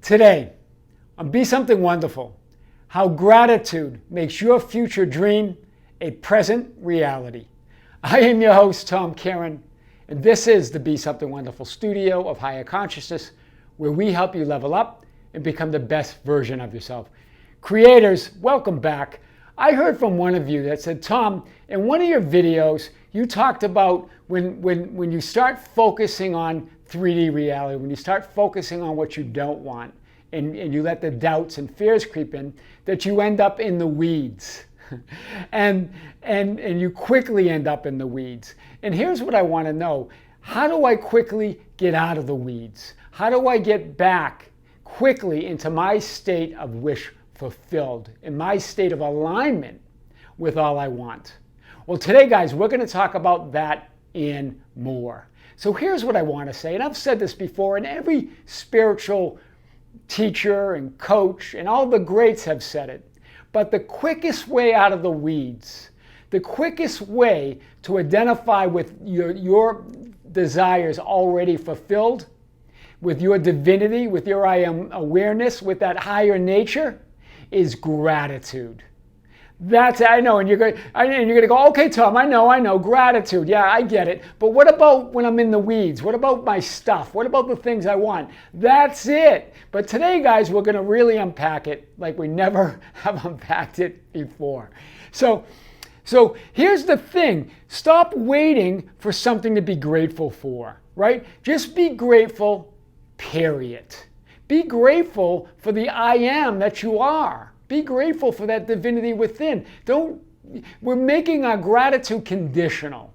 Today, on Be Something Wonderful, how gratitude makes your future dream a present reality. I am your host, Tom Karen, and this is the Be Something Wonderful studio of higher consciousness, where we help you level up and become the best version of yourself. Creators, welcome back. I heard from one of you that said, Tom, in one of your videos, you talked about when you start focusing on 3D reality, when you start focusing on what you don't want, and you let the doubts and fears creep in, that you end up in the weeds. and you quickly end up in the weeds. And here's what I want to know. How do I quickly get out of the weeds? How do I get back quickly into my state of wish fulfilled, in my state of alignment with all I want? Well, today, guys, we're going to talk about that and more. So here's what I want to say, and I've said this before, and every spiritual teacher and coach and all the greats have said it, but the quickest way out of the weeds, the quickest way to identify with your desires already fulfilled, with your divinity, with your I am awareness, with that higher nature, is gratitude. That's, I know, and you're going to go, okay, Tom, I know, gratitude, yeah, I get it. But what about when I'm in the weeds? What about my stuff? What about the things I want? That's it. But today, guys, we're going to really unpack it like we never have unpacked it before. So here's the thing. Stop waiting for something to be grateful for, right? Just be grateful, period. Be grateful for the I am that you are. Be grateful for that divinity within. We're making our gratitude conditional.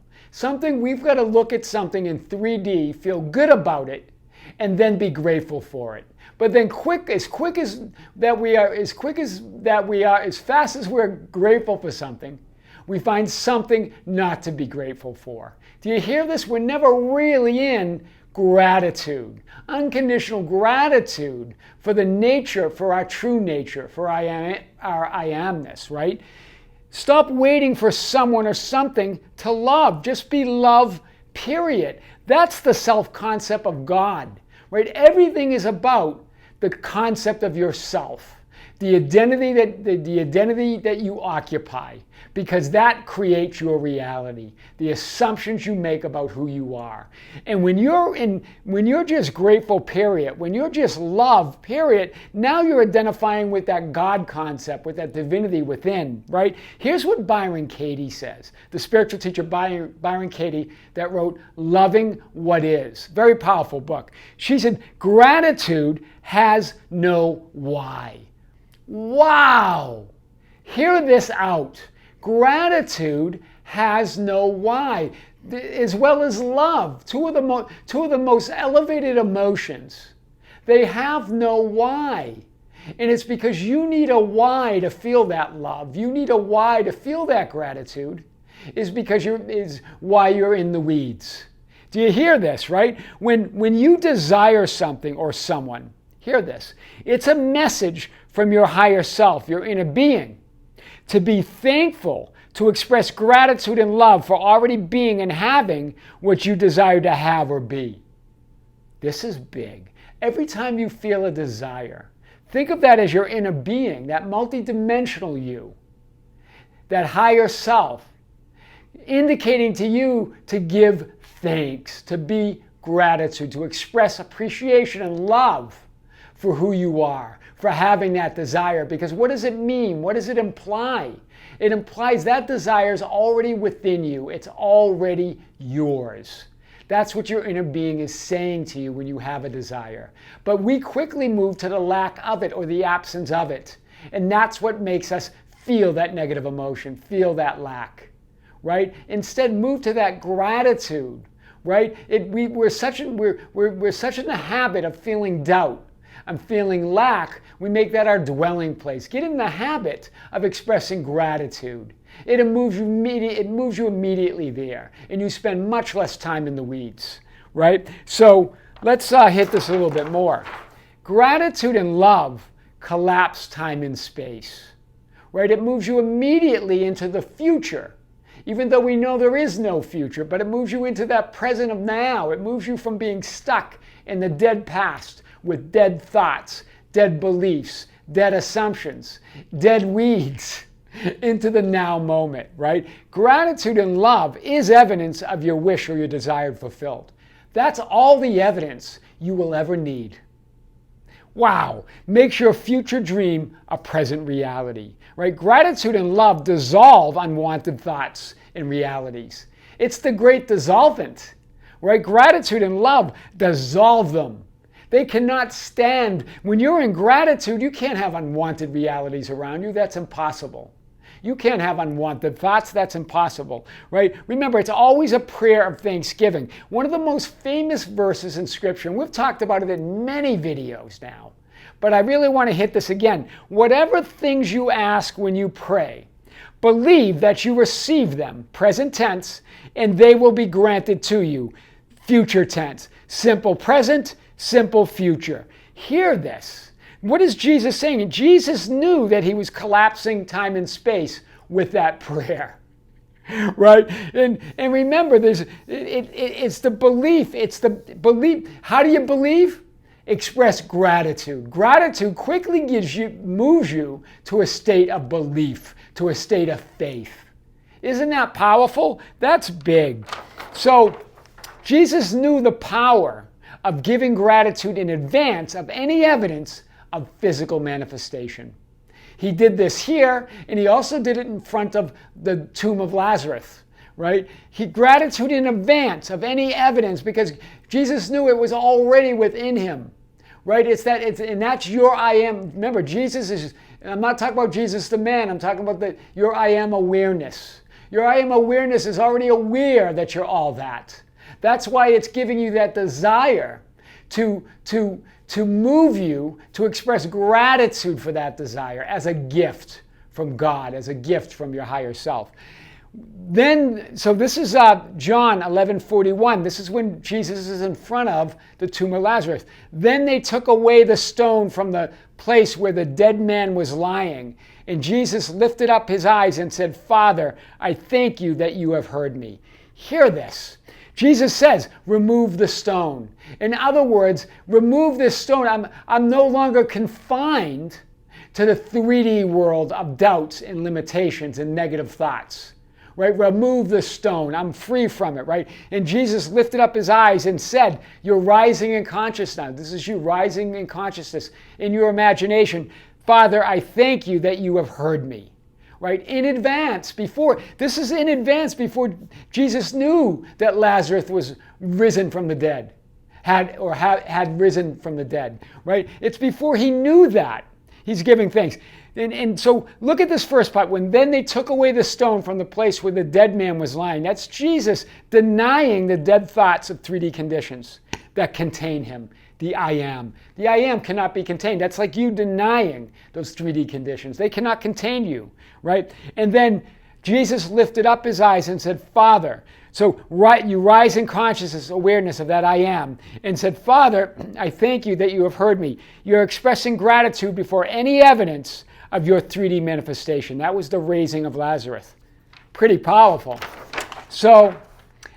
We've got to look at something in 3D, feel good about it, and then be grateful for it. But then as fast as we're grateful for something, we find something not to be grateful for. Do you hear this? We're never really in gratitude, unconditional gratitude for the nature, for our true nature, for our I amness, right? Stop waiting for someone or something to love. Just be love, period. That's the self-concept of God, right? Everything is about the concept of yourself, the identity that you occupy, because that creates your reality, the assumptions you make about who you are. And when you're just grateful, period, when you're just love, period, now you're identifying with that God concept, with that divinity within, right? Here's what Byron Katie says, the spiritual teacher Byron Katie that wrote Loving What Is. Very powerful book. She said, gratitude has no why. Wow! Hear this out. Gratitude has no why, as well as love. Two of the most elevated emotions. They have no why. And it's because you need a why to feel that love. You need a why to feel that gratitude. Is why you're in the weeds. Do you hear this, right? When you desire something or someone, hear this. It's a message from your higher self, your inner being, to be thankful, to express gratitude and love for already being and having what you desire to have or be. This is big. Every time you feel a desire, think of that as your inner being, that multidimensional you, that higher self, indicating to you to give thanks, to be gratitude, to express appreciation and love for who you are, for having that desire. Because what does it mean? What does it imply? It implies that desire is already within you. It's already yours. That's what your inner being is saying to you when you have a desire. But we quickly move to the lack of it or the absence of it. And that's what makes us feel that negative emotion, feel that lack, right? Instead, move to that gratitude, right? We're such in the habit of feeling doubt. I'm feeling lack, we make that our dwelling place. Get in the habit of expressing gratitude. It moves you immediately there, and you spend much less time in the weeds, right? So let's hit this a little bit more. Gratitude and love collapse time and space, right? It moves you immediately into the future, even though we know there is no future, but it moves you into that present of now. It moves you from being stuck in the dead past with dead thoughts, dead beliefs, dead assumptions, dead weeds into the now moment, right? Gratitude and love is evidence of your wish or your desire fulfilled. That's all the evidence you will ever need. Wow, makes your future dream a present reality, right? Gratitude and love dissolve unwanted thoughts and realities. It's the great dissolvent, right? Gratitude and love dissolve them. They cannot stand. When you're in gratitude, you can't have unwanted realities around you. That's impossible. You can't have unwanted thoughts. That's impossible, right? Remember, it's always a prayer of thanksgiving. One of the most famous verses in Scripture, and we've talked about it in many videos now, but I really want to hit this again. Whatever things you ask when you pray, believe that you receive them, present tense, and they will be granted to you, future tense. Simple present, simple future. Hear this. What is Jesus saying? Jesus knew that he was collapsing time and space with that prayer, right? And remember, it's the belief. It's the belief. How do you believe? Express gratitude. Gratitude quickly moves you to a state of belief, to a state of faith. Isn't that powerful? That's big. So Jesus knew the power of giving gratitude in advance of any evidence of physical manifestation. He did this here, and he also did it in front of the tomb of Lazarus, right? Gratitude in advance of any evidence, because Jesus knew it was already within him, right? And that's your I am. Remember, Jesus is, I'm not talking about Jesus the man, I'm talking about your I am awareness. Your I am awareness is already aware that you're all that. That's why it's giving you that desire to move you to express gratitude for that desire as a gift from God, as a gift from your higher self. So this is John 11:41. This is when Jesus is in front of the tomb of Lazarus. Then they took away the stone from the place where the dead man was lying. And Jesus lifted up his eyes and said, "Father, I thank you that you have heard me." Hear this. Jesus says, remove the stone. In other words, remove this stone. I'm no longer confined to the 3D world of doubts and limitations and negative thoughts. Right? Remove the stone. I'm free from it, right? And Jesus lifted up his eyes and said, you're rising in consciousness. This is you rising in consciousness in your imagination. Father, I thank you that you have heard me. Right? In advance, before Jesus knew that Lazarus was risen from the dead, had risen from the dead, right? It's before he knew that. He's giving thanks. And so look at this first part. Then they took away the stone from the place where the dead man was lying. That's Jesus denying the dead thoughts of 3D conditions that contain him. The I am. The I am cannot be contained. That's like you denying those 3D conditions. They cannot contain you, right? And then Jesus lifted up his eyes and said, Father. So you rise in consciousness, awareness of that I am, and said, Father, I thank you that you have heard me. You're expressing gratitude before any evidence of your 3D manifestation. That was the raising of Lazarus. Pretty powerful. So,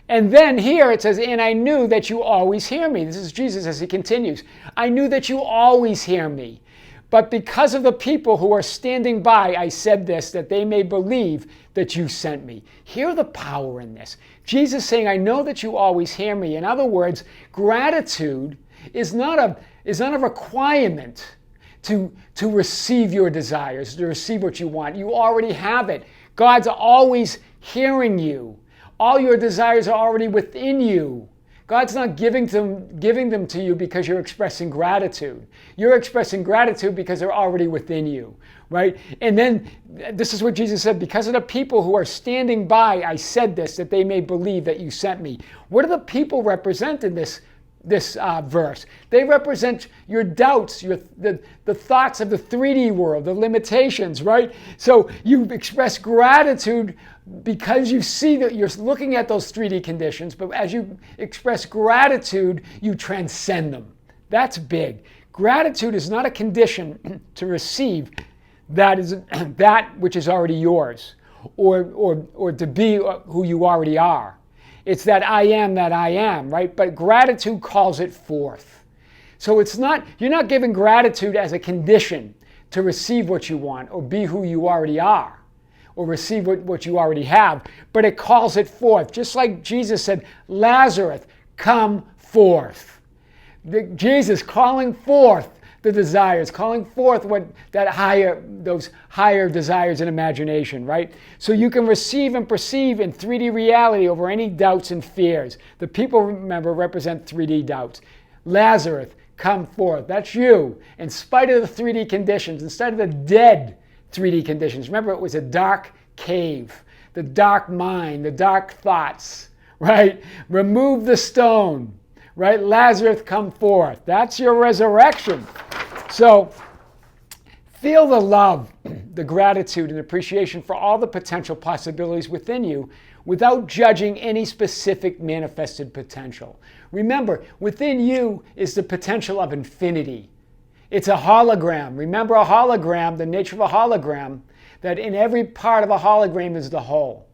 and then here it says, and I knew that you always hear me. This is Jesus as he continues. I knew that you always hear me. But because of the people who are standing by, I said this, that they may believe that you sent me. Hear the power in this. Jesus saying, I know that you always hear me. In other words, gratitude is not a requirement to receive your desires, to receive what you want. You already have it. God's always hearing you. All your desires are already within you. God's not giving them to you because you're expressing gratitude. You're expressing gratitude because they're already within you, right? And then this is what Jesus said, because of the people who are standing by, I said this, that they may believe that you sent me. What do the people represent in this verse? They represent your doubts, the thoughts of the 3D world, the limitations, right? So you express gratitude because you see that you're looking at those 3D conditions, but as you express gratitude, you transcend them. That's big. Gratitude is not a condition to receive that which is already yours, or to be who you already are. It's that I am, right? But gratitude calls it forth. So you're not giving gratitude as a condition to receive what you want or be who you already are or receive what you already have, but it calls it forth. Just like Jesus said, Lazarus, come forth. Jesus calling forth the desires, calling forth those higher desires and imagination, right? So you can receive and perceive in 3D reality over any doubts and fears. The people, remember, represent 3D doubts. Lazarus, come forth. That's you. In spite of the 3D conditions, instead of the dead 3D conditions. Remember, it was a dark cave, the dark mind, the dark thoughts, right? Remove the stone, right? Lazarus, come forth. That's your resurrection. So feel the love, the gratitude and appreciation for all the potential possibilities within you without judging any specific manifested potential. Remember, within you is the potential of infinity. It's a hologram. Remember a hologram, the nature of a hologram, that in every part of a hologram is the whole.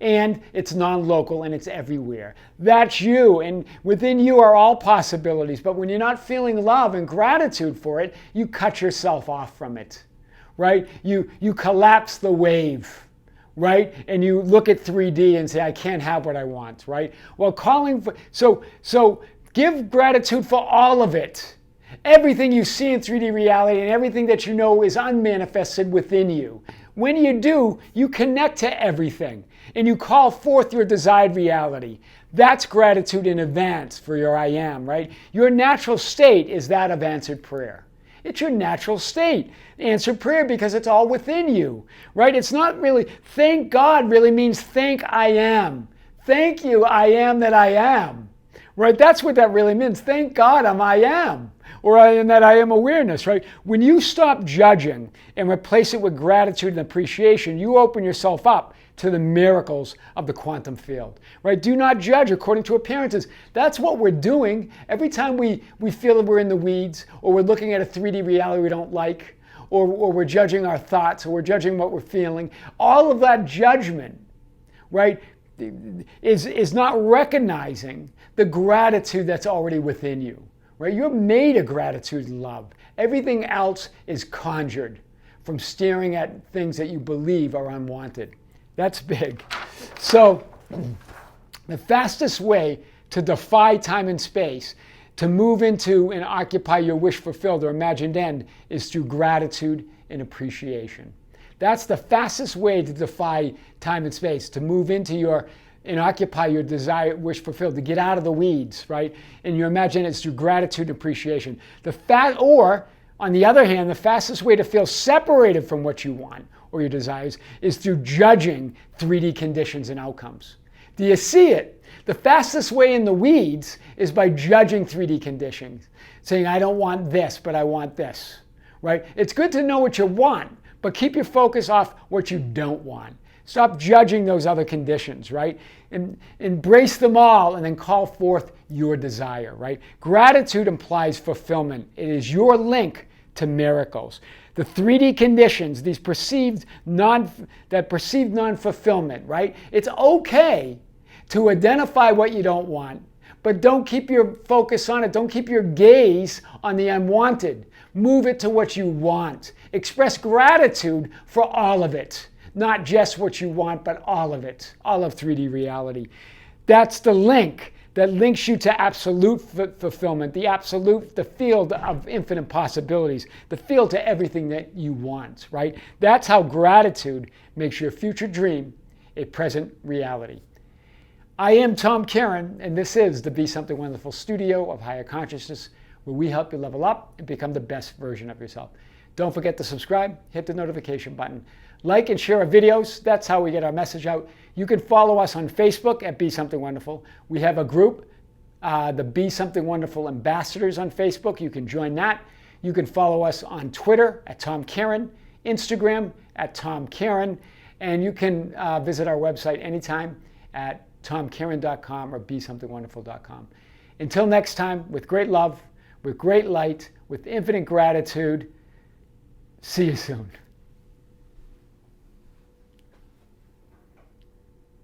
And it's non-local and it's everywhere. That's you, and within you are all possibilities, but when you're not feeling love and gratitude for it, you cut yourself off from it, right? You collapse the wave, right? And you look at 3D and say, I can't have what I want, right? Well, so give gratitude for all of it. Everything you see in 3D reality and everything that you know is unmanifested within you. When you do, you connect to everything and you call forth your desired reality. That's gratitude in advance for your I am, right? Your natural state is that of answered prayer. It's your natural state, answered prayer, because it's all within you, right? It's not really, thank God really means thank I am. Thank you, I am that I am, right? That's what that really means. Thank God I am. Or in that I am awareness, right? When you stop judging and replace it with gratitude and appreciation, you open yourself up to the miracles of the quantum field, right? Do not judge according to appearances. That's what we're doing. Every time we feel that we're in the weeds, or we're looking at a 3D reality we don't like, or we're judging our thoughts, or we're judging what we're feeling, all of that judgment, right, is not recognizing the gratitude that's already within you. Right? You're made of gratitude and love. Everything else is conjured from staring at things that you believe are unwanted. That's big. So the fastest way to defy time and space, to move into and occupy your wish fulfilled or imagined end, is through gratitude and appreciation. That's the fastest way to defy time and space, to move into and occupy your desire, wish fulfilled, to get out of the weeds, right? And you imagine it's through gratitude and appreciation. Or, on the other hand, the fastest way to feel separated from what you want or your desires is through judging 3D conditions and outcomes. Do you see it? The fastest way in the weeds is by judging 3D conditions, saying, I don't want this, but I want this, right? It's good to know what you want, but keep your focus off what you don't want. Stop judging those other conditions, right? And embrace them all and then call forth your desire, right? Gratitude implies fulfillment. It is your link to miracles. The 3D conditions, these perceived non-fulfillment, right? It's okay to identify what you don't want, but don't keep your focus on it. Don't keep your gaze on the unwanted. Move it to what you want. Express gratitude for all of it. Not just what you want, but all of it, all of 3D reality. That's the link that links you to absolute fulfillment, the field of infinite possibilities, the field to everything that you want, right? That's how gratitude makes your future dream a present reality. I am Tom Caron, and this is the Be Something Wonderful studio of higher consciousness, where we help you level up and become the best version of yourself. Don't forget to subscribe, hit the notification button. Like and share our videos. That's how we get our message out. You can follow us on Facebook at Be Something Wonderful. We have a group, the Be Something Wonderful Ambassadors on Facebook. You can join that. You can follow us on Twitter at Tom Caron, Instagram at Tom Caron, and you can visit our website anytime at tomcaron.com or besomethingwonderful.com. Until next time, with great love, with great light, with infinite gratitude, see you soon.